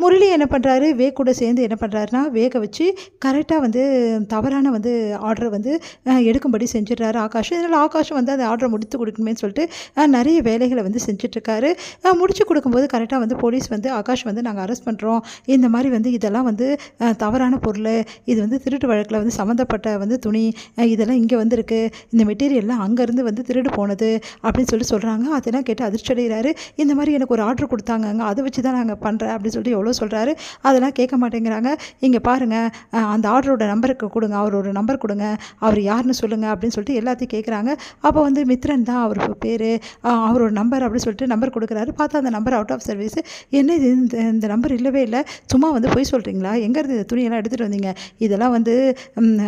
முரளி என்ன பண்ணுறாரு, வேக் கூட சேர்ந்து என்ன பண்ணுறாருன்னா, வேக வச்சு கரெக்டாக வந்து தவறான வந்து ஆர்டரை வந்து எடுக்கும்படி செஞ்சிடுறாரு ஆகாஷ். இதனால் ஆகாஷும் வந்து அந்த ஆர்டரை முடித்து கொடுக்கணுமேனு சொல்லிட்டு நிறைய வேலைகளை வந்து செஞ்சிட்ருக்காரு. முடிச்சு கொடுக்கும்போது கரெக்டாக வந்து போலீஸ் வந்து ஆகாஷ் வந்து நாங்கள் அரெஸ்ட் பண்ணுறோம், இந்த மாதிரி வந்து இதெல்லாம் வந்து தவறான பொருள், இது வந்து திருட்டு வழக்கில் வந்து சம்மந்தப்பட்ட வந்து துணி, இதெல்லாம் இங்கே வந்திருக்கு, இந்த மெட்டீரியல்லாம் அங்கேருந்து வந்து திருடு போனது அப்படின்னு சொல்கிறாங்க. அதெல்லாம் கேட்டு அதிர்ச்சி அடைகிறாரு. இந்த மாதிரி எனக்கு ஒரு ஆர்டர் கொடுத்தாங்கங்க, அதை வச்சு தான் நாங்கள் பண்ணுறேன் அப்படின்னு சொல்லிட்டு எவ்வளோ சொல்கிறாரு. அதெல்லாம் கேட்க மாட்டேங்கிறாங்க. இங்கே பாருங்கள், அந்த ஆர்டரோட நம்பருக்கு கொடுங்க, அவரோட நம்பர் கொடுங்க, அவர் யாருன்னு சொல்லுங்கள் அப்படின்னு சொல்லிட்டு எல்லாத்தையும் கேட்குறாங்க. அப்போ வந்து மித்ரன் தான் அவர் பேர், அவரோட நம்பர் அப்படின்னு சொல்லிட்டு நம்பர் கொடுக்குறாரு. பார்த்தா அந்த நம்பர் அவுட் ஆஃப் சர்வீஸ். என்ன இது, இந்த நம்பர் இல்லவே இல்லை, சும்மா வந்து போய் சொல்கிறீங்களா, எங்கேருந்து இந்த துணியெல்லாம் எடுத்துகிட்டு வந்தீங்க, இதெல்லாம் வந்து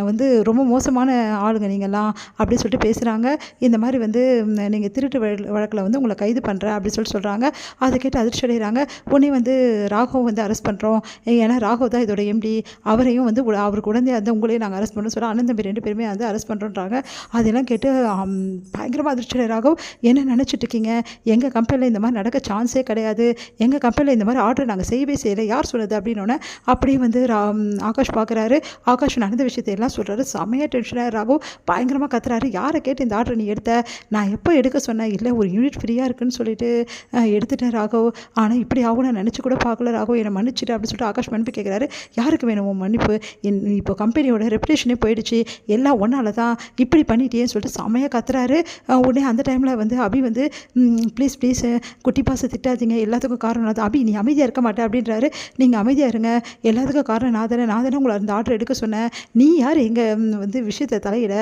வந்து ரொம்ப மோசமான ஆளுங்க நீங்கள்லாம் அப்படின்னு சொல்லிட்டு பேசுகிறாங்க. இந்த மாதிரி வந்து நீங்கள் திருட்டு வழக்கில் வந்து உங்களை கைது பண்ணுறேன் அப்படின்னு சொல்கிறாங்க. அதை கேட்டு அதிர்ச்சி அடைகிறாங்க. உடனே வந்து ராகவ் வந்து அரெஸ்ட் பண்ணுறோம், ஏன்னா ராகவ் தான் இதோட எம்டி, அவரையும் வந்து அவருக்கு உடனே வந்து உங்களையும் நாங்கள் அரெஸ்ட் பண்ணோம் சொல்ல அண்ணன் தம்பி 2 பேருமே வந்து அரெஸ்ட் பண்ணுறோன்றாங்க. அதெல்லாம் கேட்டு பயங்கரமாக அதிர்ச்சி அடை ராகவ், என்ன நினச்சிட்டு இருக்கீங்க, எங்கள் கம்பெனியில் இந்த மாதிரி நடக்க சான்ஸே கிடையாது, எங்கள் கம்பெனியில் இந்த மாதிரி ஆர்டர் நாங்கள் செய்யவே செய்யலை, யார் சொன்னது அப்படின்னோடனே அப்படியே வந்து ஆகாஷ் பார்க்குறாரு. ஆகாஷ் நடந்த விஷயத்தை எல்லாம் சொல்கிறாரு. செமையாக டென்ஷனாக ராகவ் பயங்கரமாக கத்துறாரு. யாரை கேட்டு இந்த ஆர்டர் நீ எடுத்த, நான் எப்போ எடுக்க சொன்னேன், இல்லை ஒரு யூனிட் ஃப்ரீயாக இருக்குன்னு சொல்லிட்டு எடுத்துட்டேன் ராகவ், ஆனால் இப்படி ஆகும் நான் நினச்சி கூட பார்க்கல ராகவ், என்னை மன்னிச்சிட்டு அப்படின்னு சொல்லிட்டு ஆகாஷ் மன்னிப்பு கேட்குறாரு. யாருக்கு வேணும் உன் மன்னிப்பு, இப்போ கம்பெனியோட ரெப்புடேஷனே போயிடுச்சு, எல்லாம் ஒன்றால் தான் இப்படி பண்ணிட்டேன்னு சொல்லிட்டு செமையாக கத்துறாரு. உடனே அந்த டைமில் வந்து அபி வந்து ப்ளீஸ் குட்டி பாசை திட்டாதீங்க, எல்லாத்துக்கும் காரணம் அது, அபி நீ அமைதியாக இருக்க மாட்டேன் அப்படின்றாரு. நீங்கள் அமைதியாக இருங்க, எல்லாத்துக்கும் காரணம் நான் தானே உங்களை அந்த ஆர்டர் எடுக்க சொன்னேன், நீ யார் எங்கள் வந்து விஷயத்தை தலையிட,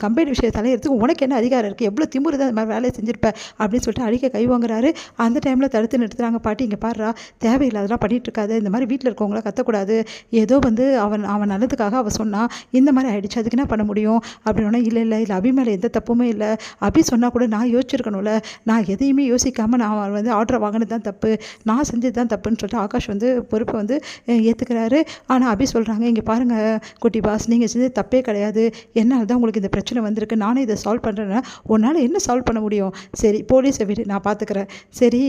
கம்பெனி விஷயத்தை தலையிடறதுக்கு உனக்கு என்ன அதிகாரம் இருக்குது, எவ்வளோ திமுறு தான் இந்த மாதிரி வேலையை செஞ்சுருப்ப அப்படின்னு சொல்லிட்டு அடிக்க கை வாங்குறாரு. அந்த டைமில் தடுத்து நிறுத்துறாங்க. பாட்டி இங்கே பாடுறா, தேவையில்லாதெல்லாம் பண்ணிகிட்டு இருக்காது, இந்த மாதிரி வீட்டில் இருக்கவங்கள கத்தக்கூடாது, ஏதோ வந்து அவன் நல்லதுக்காக அவள் சொன்னான், இந்த மாதிரி ஆகிடுச்சு, அதுக்கு என்ன பண்ண முடியும் அப்படின்னா, இல்லை அபி மேலே எந்த தப்புமே இல்லை, அபி சொன்னால் கூட நான் யோசிச்சிருக்கணும்ல, நான் எதையுமே யோசிக்காமல் நான் வந்து ஆர்டரை வாங்கினது தான் தப்பு, நான் செஞ்சது தான் தப்புன்னு சொல்லிட்டு ஆகாஷ் வந்து பொறுப்பை வந்து ஏற்றுக்கிறாரு. ஆனால் அபி சொல்கிறாங்க, இங்கே பாருங்கள் குட்டி பாஸ், நீங்கள் செஞ்சது தப்பே கிடையாது, என்னால் தான் உங்களுக்கு இந்த பிரச்சனை வந்திருக்கு, நானே இதை சால்வ் பண்ணுறேன்னா உன்னால் என்ன சால்வ் பண்ண முடியும், சரி போலீஸை விட நான் பார்த்துக்கிறேன், சரி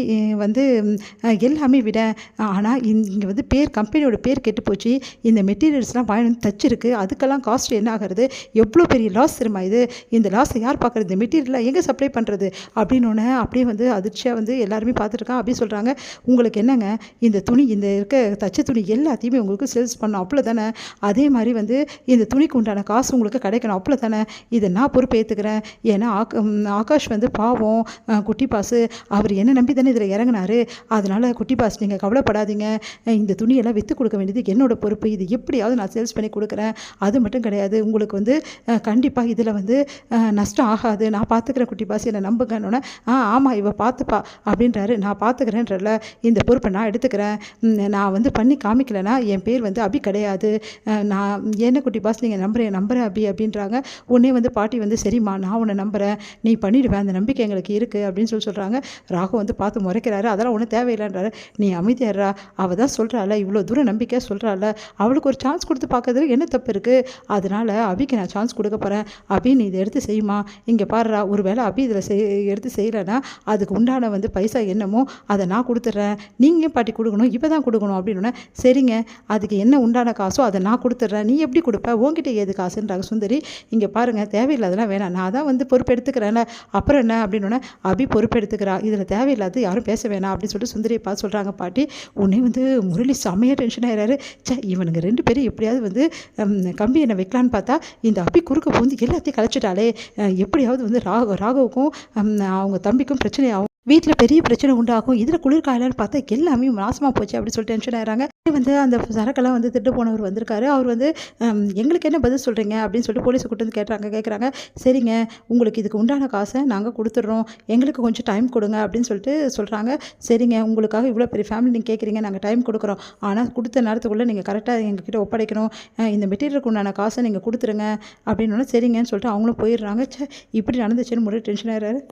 வந்து எல்லாமே விட, ஆனால் இங்கே வந்து கம்பெனியோட பேர் கெட்டு போச்சு, இந்த மெட்டீரியல்ஸ்லாம் வாங்கி வந்து தச்சிருக்கு, அதுக்கெல்லாம் காஸ்ட் என்ன ஆகிறது, எவ்வளோ பெரிய லாஸ் தெரியுமா இது, இந்த லாஸை யார் பார்க்குறது, இந்த மெட்டீரியலாக எங்கே சப்ளை பண்ணுறது அப்படின்னோடனே அப்படியே வந்து அதிர்ச்சியாக வந்து எல்லாருமே பார்த்துருக்கான். அப்படி சொல்கிறாங்க, உங்களுக்கு என்னங்க, இந்த துணி, இந்த இருக்க தச்ச துணி எல்லாத்தையுமே உங்களுக்கு சேல்ஸ் பண்ணணும் அவ்வளோ தானே, அதே மாதிரி வந்து இந்த துணிக்கு உண்டான காசு உங்களுக்கு கிடைக்கணும் அவ்வளோ தானே, இதை நான் பொறுப்பு ஏற்றுக்கிறேன், ஏன்னா ஆகாஷ் வந்து பாவம் குட்டி பாசு, அவர் என்ன நம்பி தானே இதில் இறங்கினாரு, அதனால் குட்டி பாஸ் நீங்கள் கவலைப்படாதீங்க, இந்த துணியெல்லாம் விற்று கொடுக்க வேண்டியது என்னோட பொறுப்பு, இது எப்படியாவது நான் சேல்ஸ் பண்ணி கொடுக்குறேன், அது மட்டும் கிடையாது, உங்களுக்கு வந்து கண்டிப்பாக இதில் வந்து நஷ்டம் ஆகாது, நான் பார்த்துக்கிறேன் குட்டி பாஸ், என்னை நம்புங்கன்னொன்னே ஆமாம் இவ பார்த்துப்பா அப்படின்றாரு. நான் பார்த்துக்கிறேன்றல, இந்த பொறுப்பை நான் எடுத்துக்கிறேன், நான் வந்து பண்ணி காமிக்கலைன்னா என் பேர் வந்து அபி கிடையாது, நான் என்ன குட்டி பாஸ் நீங்கள் நம்புகிறேன் அபி அப்படின்றாங்க. உடனே வந்து பாட்டி வந்து சரிம்மா நான் உன்னை நம்புகிறேன், நீ பண்ணிடுவேன், அந்த நம்பிக்கை எங்களுக்கு இருக்குது அப்படின்னு சொல்கிறாங்க. ராகு வந்து பார்த்து முறைக்கிறாரு. அதெல்லாம் ஒன்றும் தேவையில்லைன்றாரு. நீ அமைதியாடுறா, அவள் தான் சொல்கிறாள், இவ்வளோ தூரம் நம்பிக்கையாக சொல்கிறாள், அவளுக்கு ஒரு சான்ஸ் கொடுத்து பார்க்கறதுல என்ன தப்பு இருக்குது, அதனால் அபிக்கு நான் சான்ஸ் கொடுக்க போகிறேன், அபி நீ இதை எடுத்து செய்யுமா, இங்கே பாடுறா, ஒரு வேளை அபி இதில் எடுத்து செய்யலைன்னா அதுக்கு உண்டான வந்து பைசா என்னமோ அதை நான் கொடுத்துட்றேன், நீங்கள் பாட்டி கொடுக்கணும், இப்போ தான் கொடுக்கணும் அப்படின்னா, சரிங்க அதுக்கு என்ன உண்டான காசோ அதை நான் கொடுத்துட்றேன், நீ எப்படி கொடுப்ப, உங்ககிட்ட ஏது காசுன்றாங்க சுந்தரி. இங்கே பாருங்கள் தேவையில்லாதெல்லாம் வேணாம், நான் தான் வந்து பொறுப்பு எடுத்துக்கிறேன்ல, அப்புறம் என்ன அப்படின்னா அபி பொறுப்பு எடுத்துக்கிறா, இதில் தேவையில்லாத யாரும் பேச வேணாம் அப்படின்னு சொல்லிட்டு சுந்தரியை பார்த்து சொல்கிறாங்க பாட்டி. உடனே வந்து முரளி செம்மையாக டென்ஷன் ஆகிறாரு. இவனுங்க 2 பேரும் எப்படியாவது வந்து கம்பி என்ன வைக்கலான்னு பார்த்தா இந்த அபி குறுக்க வந்து எல்லாத்தையும் கலைச்சிட்டாலே, எப்படியாவது வந்து ராகவுக்கும் அவங்க தம்பிக்கும் பிரச்சனை ஆகும், வீட்டில் பெரிய பிரச்சனை உண்டாகும், இதில் குளிர்காயலான்னு பார்த்தா எல்லாமே நாசமாக போச்சு அப்படின்னு சொல்லிட்டு டென்ஷன் ஆகிறாங்க. வந்து அந்த சரக்கெல்லாம் வந்து திட்டு போனவர் வந்திருக்காரு. அவர் வந்து எங்களுக்கு என்ன பதில் சொல்கிறீங்க அப்படின்னு சொல்லிட்டு போலீஸை கூட்டு வந்து கேட்குறாங்க. சரிங்க உங்களுக்கு இதுக்கு உண்டான காசை நாங்கள் கொடுத்துட்றோம், எங்களுக்கு கொஞ்சம் டைம் கொடுங்க அப்படின்னு சொல்லிட்டு சொல்கிறாங்க. சரிங்க உங்களுக்காக இவ்வளோ பெரிய ஃபேமிலி நீங்கள் கேட்குறீங்க, நாங்கள் டைம் கொடுக்குறோம், ஆனால் கொடுத்த நேரத்துக்குள்ளே நீங்கள் கரெக்டாக எங்ககிட்ட ஒப்படைக்கணும், இந்த மெட்டீரியலுக்கு உண்டான காசை நீங்கள் கொடுத்துருங்க அப்படின்னு சரிங்கன்னு சொல்லிட்டு அவங்களும் போயிடுறாங்க. இப்படி நடந்துச்சுன்னு முறை டென்ஷன் ஆகிறாரு.